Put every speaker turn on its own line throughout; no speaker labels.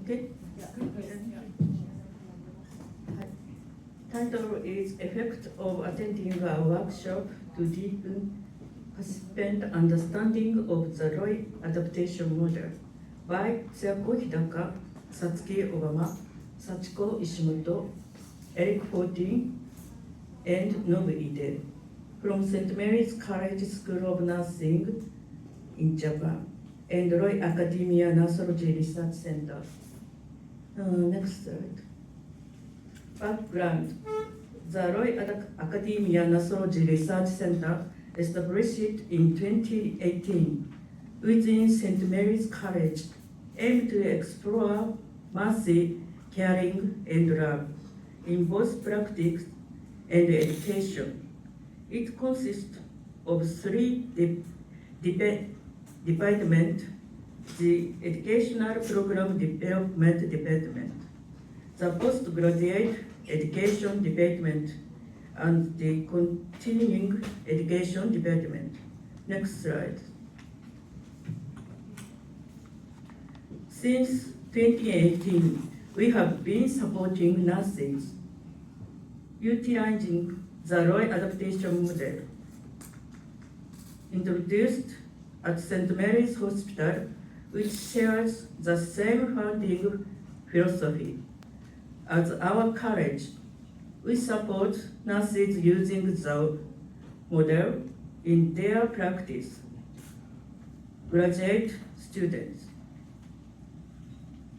Okay? Title is Effect of Attending a Workshop to Deepen Participant Understanding of the Roy Adaptation Model by Tsuyako Hidaka, Satsuki Obama, Sachiko Ishimoto, Eric Fortin, and Nobu Ide from St. Mary's College School of Nursing in Japan and Roy Academia Nurseology Research Center. Next slide. Background. The Roy Academia Nurseology Research Center established in 2018 within St. Mary's College aimed to explore mercy, caring, and love in both practice and education. It consists of three departments: the Educational Program Development Department, the Postgraduate Education Department, and the Continuing Education Department. Next slide. Since 2018, we have been supporting nurses utilizing the Roy Adaptation Model introduced at St. Mary's Hospital, which shares the same funding philosophy as our college. We support nurses using the model in their practice. Graduate students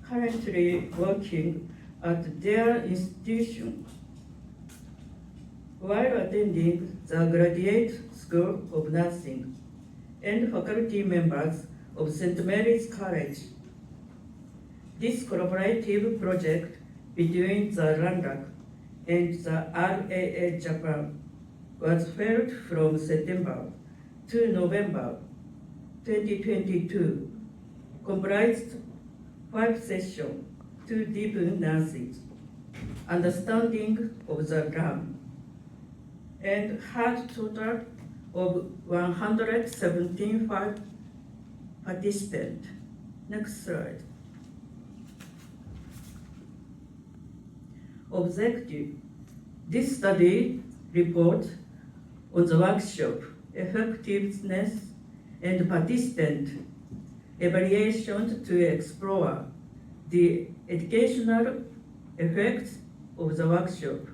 currently working at their institution while attending the Graduate School of Nursing and faculty members of St. Mary's College. This collaborative project between the RANDAC and the RAA Japan was held from September to November 2022, comprised 5 sessions to deepen nurses' understanding of the ground, and had a total of 117 participants. Next slide. Objective. This study report on the workshop effectiveness and participant evaluation to explore the educational effects of the workshop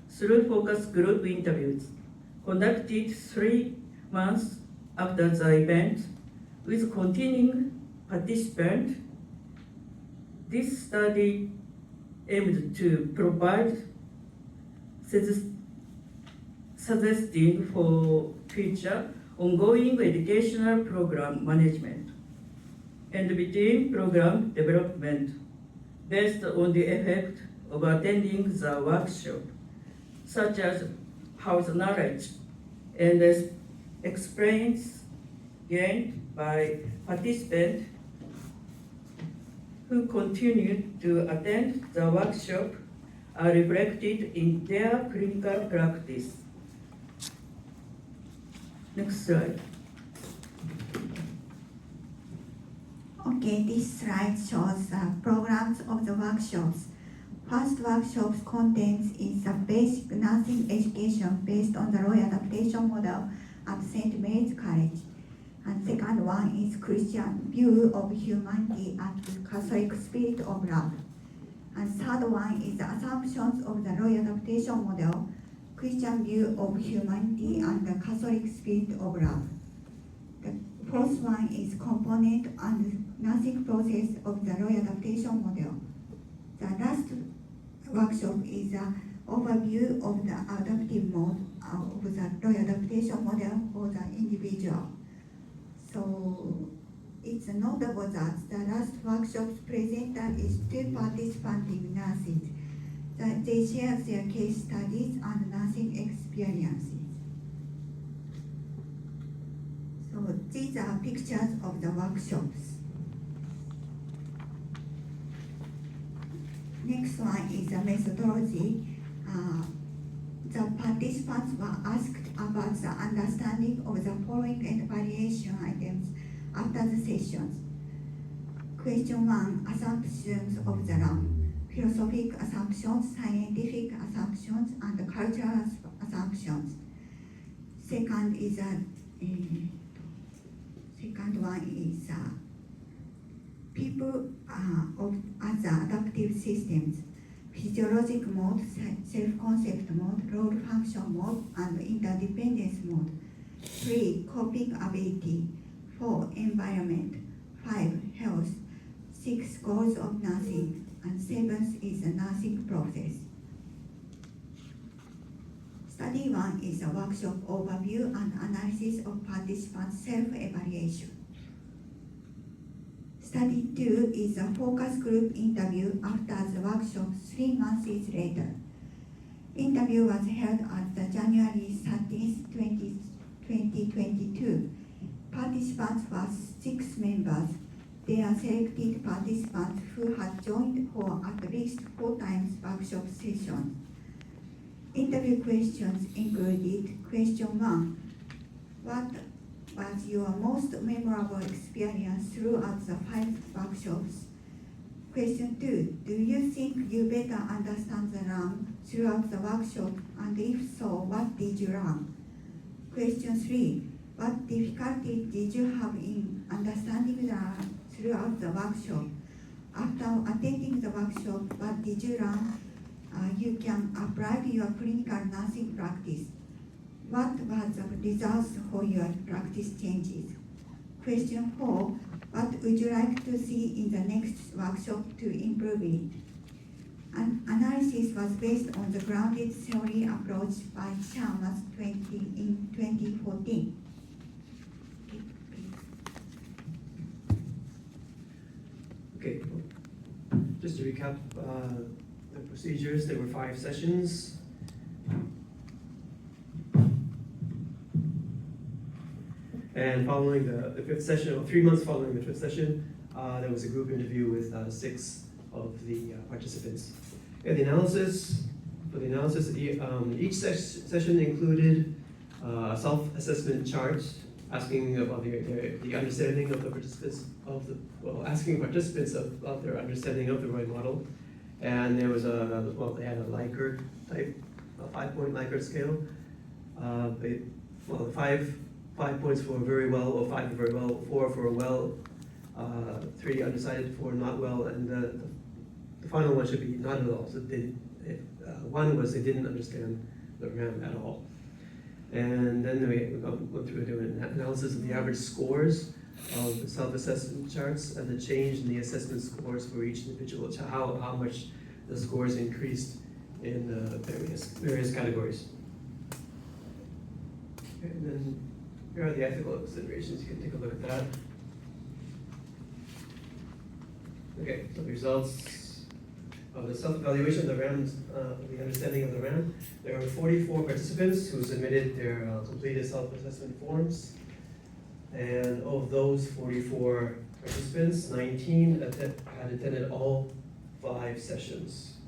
through focus group interviews conducted 3 months after the event with continuing participants. This study aimed to provide suggestions for future ongoing educational program management and between program development based on the effect of attending the workshop, such as how the knowledge and experience gained by participants who continue to attend the workshop are reflected in their clinical practice. Next slide.
Okay, this slide shows the programs of the workshops. First workshop's contents is the basic nursing education based on the Roy Adaptation Model at St. Mary's College. And second one is Christian view of humanity and the Catholic spirit of love. And third one is the assumptions of the Roy Adaptation Model, Christian view of humanity and the Catholic spirit of love. The fourth one is component and nursing process of the Roy Adaptation Model. The last workshop is an overview of the adaptive mode of the Roy Adaptation Model for the individual. So it's notable that the last workshop's presenter is 2 participating nurses. That they share their case studies and nursing experiences. So these are pictures of the workshops. Next one is the methodology. The participants were asked about the understanding of the following and variation items after the sessions. Question 1, assumptions of the law. Philosophic assumptions, scientific assumptions, and cultural assumptions. Second is second one is people of other adaptive systems, physiologic mode, self-concept mode, role function mode, and interdependence mode. 3, coping ability. 4, environment. 5, health. 6, goals of nursing. And 7th is the nursing process. Study 1 is a workshop overview and analysis of participants' self-evaluation. Study 2 is a focus group interview after the workshop 3 months later. Interview was held at the January 13th, 2022. Participants were 6 members. They are selected participants who had joined for at least 4 times workshop sessions. Interview questions included question 1, what was your most memorable experience throughout the 5 workshops? Question 2, do you think you better understand the learn throughout the workshop, and if so, what did you learn? Question 3, what difficulties did you have in understanding the learn throughout the workshop? After attending the workshop, what did you learn you can apply to your clinical nursing practice? What was the results for your practice changes? Question 4, what would you like to see in the next workshop to improve it? An analysis was based on the grounded theory approach by Chalmers in 2014.
Okay, just to recap the procedures, there were 5 sessions. And following the 5th session, or 3 months following the 5th session, there was a group interview with 6 of the participants. And the analysis, each session included a self-assessment chart asking about the understanding of the participants asking participants of their understanding of the Roy model. And there was they had a Likert type, a 5-point Likert scale. 5 points for very well, or 5 for very well, 4 for well, 3 undecided, 4 not well, and the final one should be not at all. So one was they didn't understand the RAM at all. And then we went through an analysis of the average scores of the self-assessment charts and the change in the assessment scores for each individual, how much the scores increased in the various categories. And then here are the ethical considerations. You can take a look at that. Okay, so the results of the self-evaluation of the RAM, the understanding of the RAM. There were 44 participants who submitted their completed self-assessment forms. And of those 44 participants, 19 had attended all 5 sessions.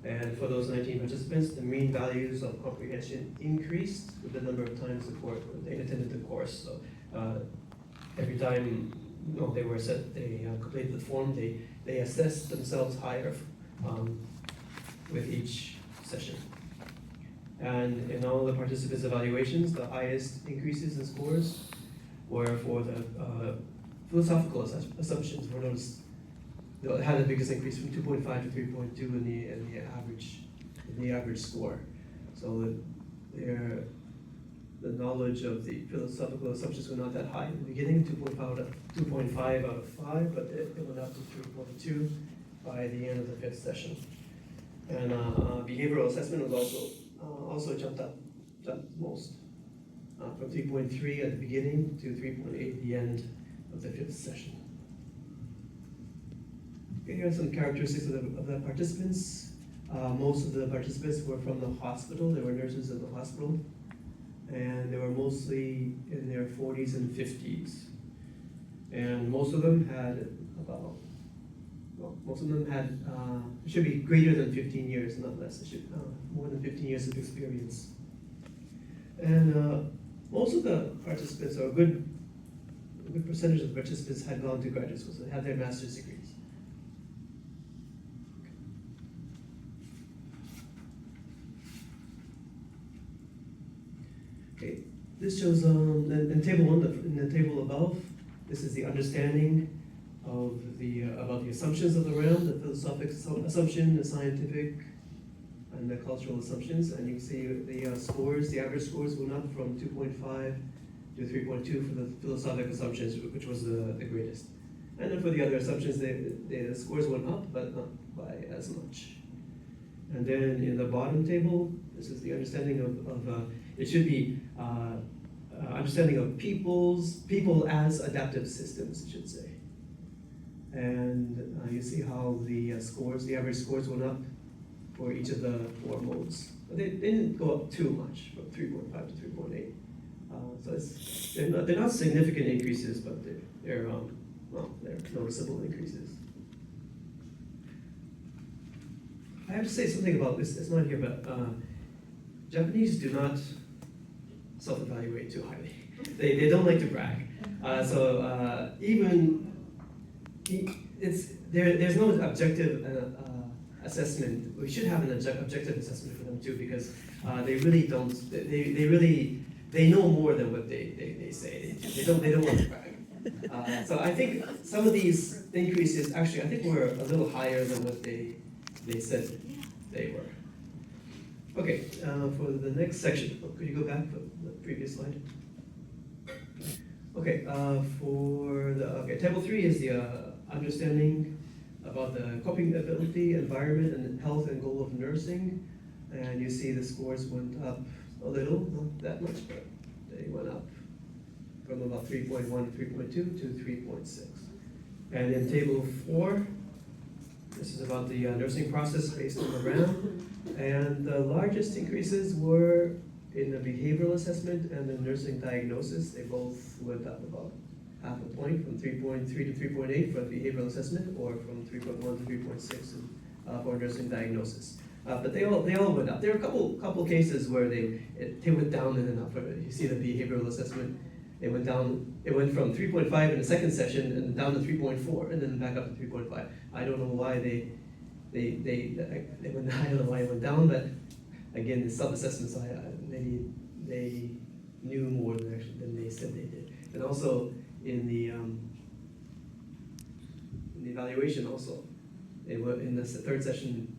And for those 19 participants, the mean values of comprehension increased with the number of times they attended the course. So every time they completed the form, they assessed themselves higher with each session. And in all the participants' evaluations, the highest increases in scores were for the philosophical assumptions were noticed. They had the biggest increase from 2.5 to 3.2 in the average score. So the knowledge of the philosophical assumptions were not that high in the beginning, 2.5 out of 5, but it went up to 3.2 by the end of the 5th session. And behavioral assessment was also jumped most, from 3.3 at the beginning to 3.8 at the end of the 5th session. Okay, here are some characteristics of the participants. Most of the participants were from the hospital. They were nurses in the hospital. And they were mostly in their 40s and 50s. And most of them had it should be greater than 15 years, not less. It should more than 15 years of experience. And most of the participants, or a good what percentage of the participants had gone to graduate school, so they had their master's degrees. Okay, this shows in table 1, in the table above, this is the understanding of the about the assumptions of the round, the philosophic assumption, the scientific, and the cultural assumptions. And you can see the scores, the average scores went up from 2.5 to 3.2 for the philosophic assumptions, which was the greatest. And then for the other assumptions, the scores went up, but not by as much. And then in the bottom table, this is the understanding of it should be understanding of people as adaptive systems, it should say. And you see how the scores, the average scores went up for each of the 4 modes. But they didn't go up too much, from 3.5 to 3.8. So they're not significant increases, but they're noticeable increases. I have to say something about this. It's not here, but Japanese do not self-evaluate too highly. They don't like to brag. There's no objective assessment. We should have an objective assessment for them too, because they really don't. They know more than what they say. They don't want to brag. So I think some of these increases actually I think were a little higher than what they said they were. Okay, for the next section, could you go back to the previous slide? Okay, table 3 is the understanding about the coping ability, environment, and health and goal of nursing. And you see the scores went up a little, not that much, but they went up from about 3.1 to 3.2 to 3.6. And in table 4, this is about the nursing process based on the RAM. And the largest increases were in the behavioral assessment and the nursing diagnosis. They both went up about half a point, from 3.3 to 3.8 for behavioral assessment, or from 3.1 to 3.6 for nursing diagnosis. But they all went up. There are a couple cases where they went down and then up. You see the behavioral assessment, it went down. It went from 3.5 in the second session and down to 3.4, and then back up to 3.5. I don't know why they went. I don't know why it went down, but again, the sub-assessments, maybe they knew more than they said they did. And also in the evaluation, also they were in the third session.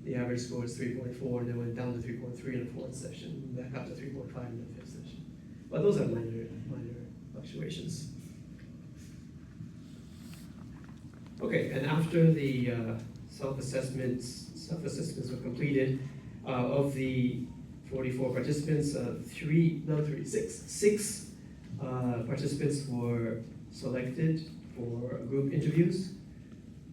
The average score was 3.4, and they went down to 3.3 in the fourth session, back up to 3.5 in the fifth session. But those are minor fluctuations. Okay, and after the self-assessments were completed, of the 44 participants, six participants were selected for group interviews,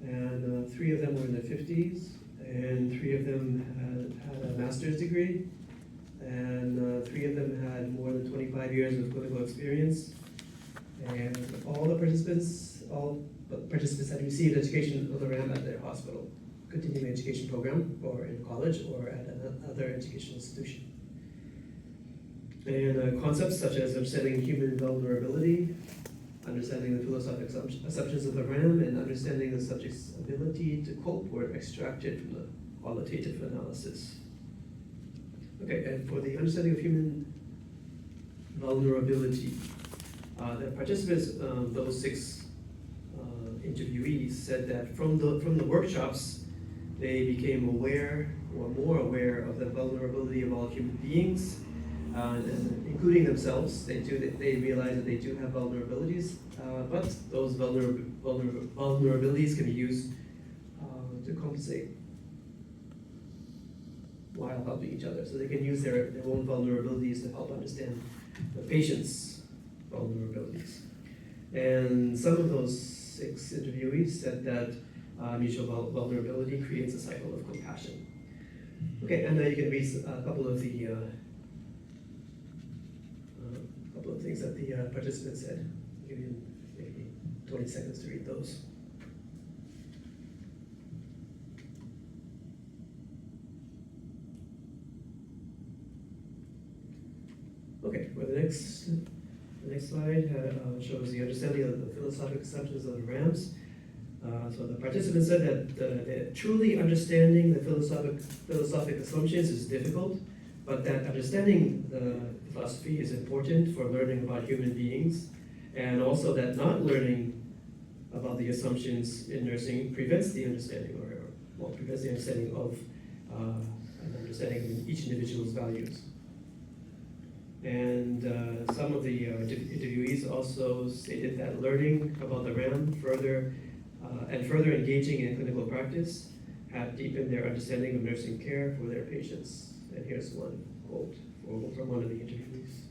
and 3 of them were in their 50s, and 3 of them had a master's degree, and 3 of them had more than 25 years of clinical experience, and all participants had received education on the RAM at their hospital, continuing education program, or in college, or at another educational institution. And concepts such as understanding human vulnerability, understanding the philosophic assumptions of the RAM, and understanding the subject's ability to cope were extracted from the qualitative analysis. Okay, and for the understanding of human vulnerability, the participants, those 6 interviewees, said that from the workshops, they became aware, or more aware, of the vulnerability of all human beings, and including themselves. They realize that they do have vulnerabilities, but those vulnerabilities can be used to compensate while helping each other. So they can use their own vulnerabilities to help understand the patient's vulnerabilities. And some of those 6 interviewees said that mutual vulnerability creates a cycle of compassion. Okay, and you can read a couple of things that the participants said. I'll give you maybe 20 seconds to read those. Okay, for the next next slide shows the understanding of the philosophic assumptions of the RAMs. So the participants said that truly understanding the philosophic assumptions is difficult, but that understanding the philosophy is important for learning about human beings, and also that not learning about the assumptions in nursing prevents the understanding, prevents the understanding of an understanding of each individual's values. And some of the interviewees also stated that learning about the RAM further engaging in clinical practice have deepened their understanding of nursing care for their patients. And here's one quote from one of the interviewees.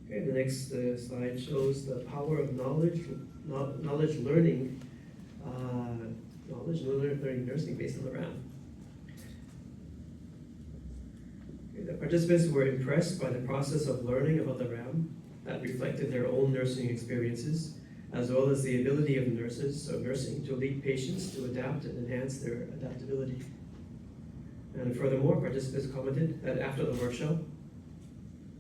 Okay, the next slide shows the power of knowledge learning nursing based on the RAM. Okay, the participants were impressed by the process of learning about the RAM that reflected their own nursing experiences, as well as the ability of nursing to lead patients to adapt and enhance their adaptability. And furthermore, participants commented that after the workshop,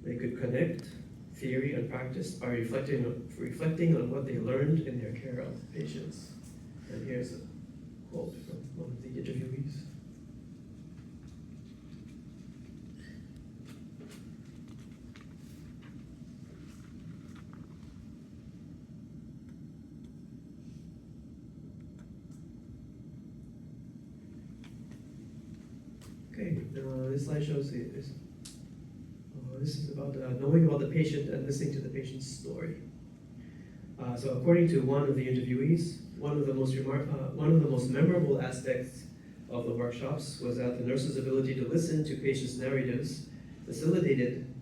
they could connect theory and practice by reflecting on what they learned in their care of patients. And here's a quote from one of the interviewees. Okay, this slide shows this is about knowing about the patient and listening to the patient's story. So according to one of the interviewees, one of the most memorable aspects of the workshops was that the nurse's ability to listen to patients' narratives facilitated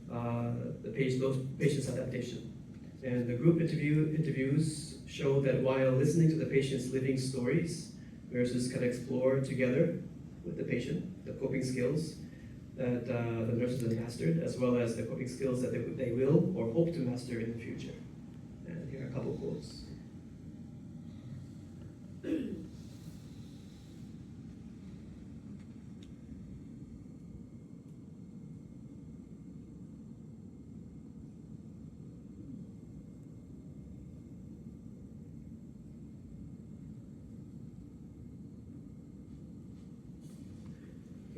those patients' adaptation. And the group interviews show that while listening to the patient's living stories, nurses can explore together with the patient the coping skills that the nurses have mastered, as well as the coping skills that they will or hope to master in the future. And here are a couple of quotes.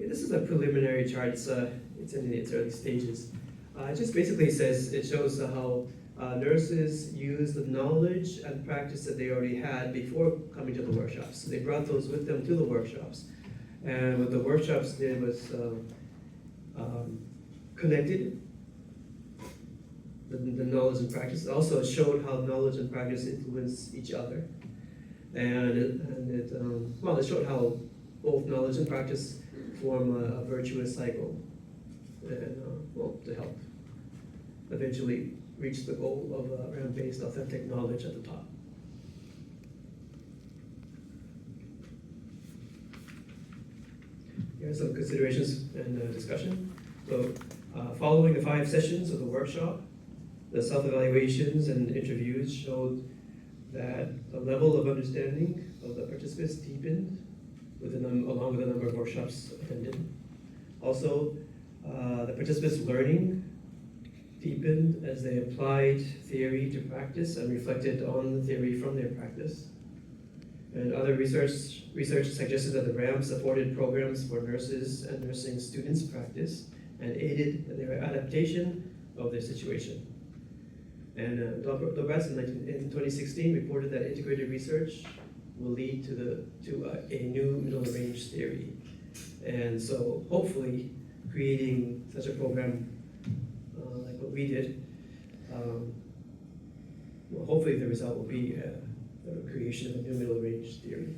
This is a preliminary chart. It's in its early stages. It just basically says, it shows how nurses use the knowledge and practice that they already had before coming to the workshops. So they brought those with them to the workshops. And what the workshops did was connected the knowledge and practice. It also showed how knowledge and practice influence each other. And it showed how both knowledge and practice form a virtuous cycle, and to help eventually reach the goal of RAM-based authentic knowledge at the top. Here are some considerations and discussion. So, following the 5 sessions of the workshop, the self-evaluations and interviews showed that the level of understanding of the participants deepened along with the number of workshops attended. Also, the participants' learning deepened as they applied theory to practice and reflected on the theory from their practice. And other research suggested that the RAM supported programs for nurses and nursing students' practice and aided their adaptation of their situation. And Dobratz in 2016 reported that integrated research will lead to a new middle range theory. And so hopefully creating such a program like what we did, hopefully the result will be the creation of a new middle range theory.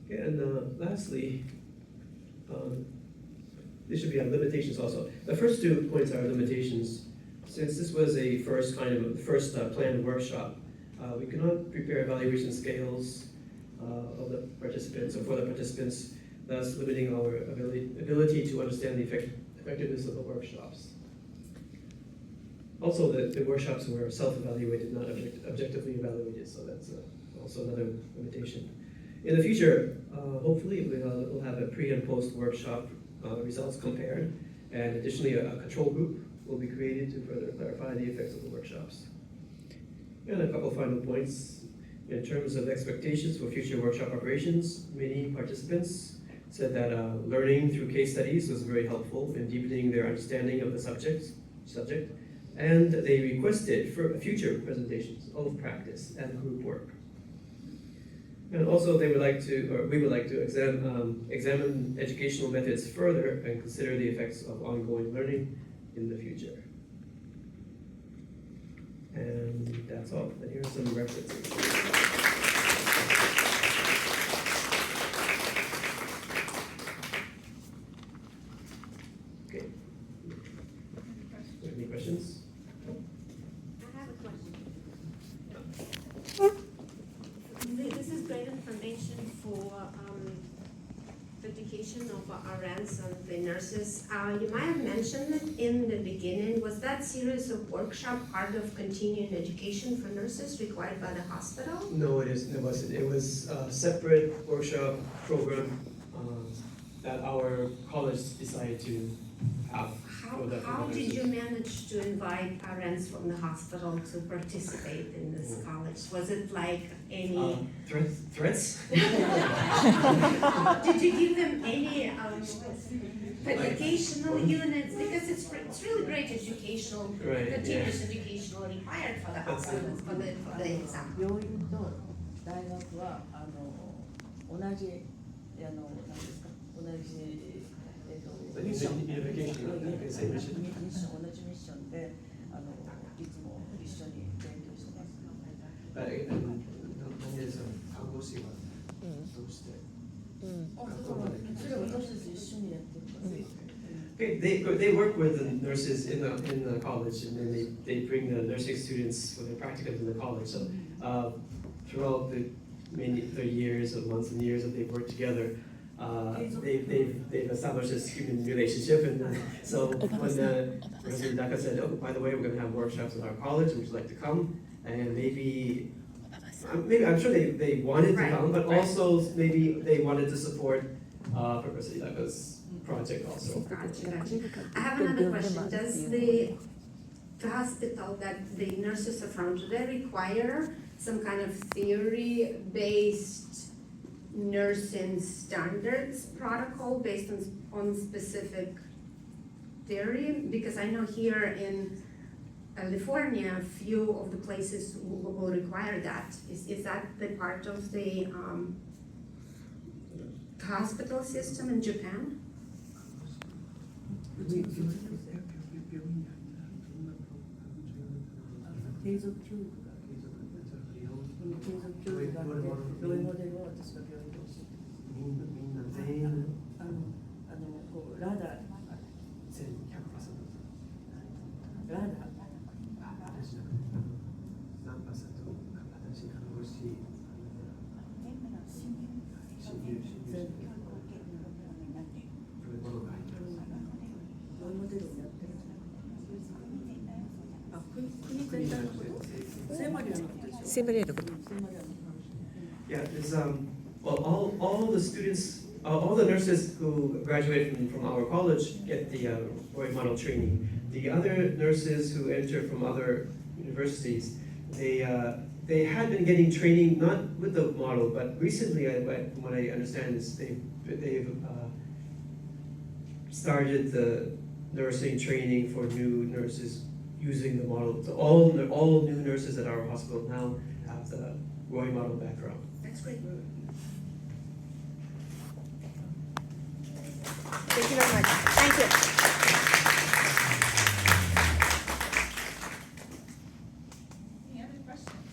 Okay, and lastly, there should be limitations also. The first 2 points are limitations. Since this was a first planned workshop, we could not prepare evaluation scales of the participants or for the participants, thus limiting our ability to understand the effectiveness of the workshops. Also, the workshops were self-evaluated, not objectively evaluated, so that's also another limitation. In the future, hopefully, we'll have a pre and post workshop results compared, and additionally, a control group will be created to further clarify the effects of the workshops. And a couple final points. In terms of expectations for future workshop operations, many participants said that learning through case studies was very helpful in deepening their understanding of the subject, and they requested for future presentations of practice and group work. And also, they would like to, or we would like to examine educational methods further and consider the effects of ongoing learning in the future. And that's all. And here's some references. Okay. Any questions?
I have a question. This is great information for education of RNs and the nurses. You might have mentioned it in the beginning. Was that series of workshop part of continuing education for nurses required by the hospital?
No, it wasn't. It was a separate workshop program that our college decided to have.
How did you manage to invite RNs from the hospital to participate in this college? Was it like any?
Threats?
Did you give them any educational units? Because it's really great educational,
Right,
continuous educational required for the hospitals, for the exam.
病院と大学は同じ何ですか、同じミッション、同じミッションでいつも一緒に勉強してます。
看護師はどうして？
それは私たち一緒にやってるから。
Okay, they work with the nurses in the college, and then they bring the nursing students for their practicums in the college. So throughout the years or months and years that they've worked together, they've established this human relationship. And so when President Daka said, "Oh, by the way, we're going to have workshops at our college. Would you like to come?" And maybe I'm sure they wanted to come, but also maybe they wanted to support Professor Daka's project also.
Gotcha. I have another question. Does the hospital that the nurses are from, do they require some kind of theory-based nursing standards protocol based on specific theory? Because I know here in California, a few of the places will require that. Is that the part of the hospital system in Japan?
継続教育があって、ロイモデルを私が病院で教えてます。
みんな全員
こうラダー、
全員 100%。
ラダー。
何%？私看護師。ロイモデルをやってる。あ、国全体のこと？聖マリアのことでしょ？
聖マリアのこと。
Yeah, it's well, all the students, all the nurses who graduated from our college get the Roy Model training. The other nurses who enter from other universities, they had been getting training not with the model, but recently, from what I understand, is they've started the nursing training for new nurses using the model. So all new nurses at our hospital now have the Roy Model background.
That's great.
Thank you very much. Thank you.
Any other questions?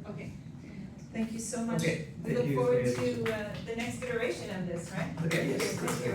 Okay. Thank you so much.
Okay,
We
thank
look
you
forward
for your
to the next iteration of this, right?
Okay, yes.
Thank you.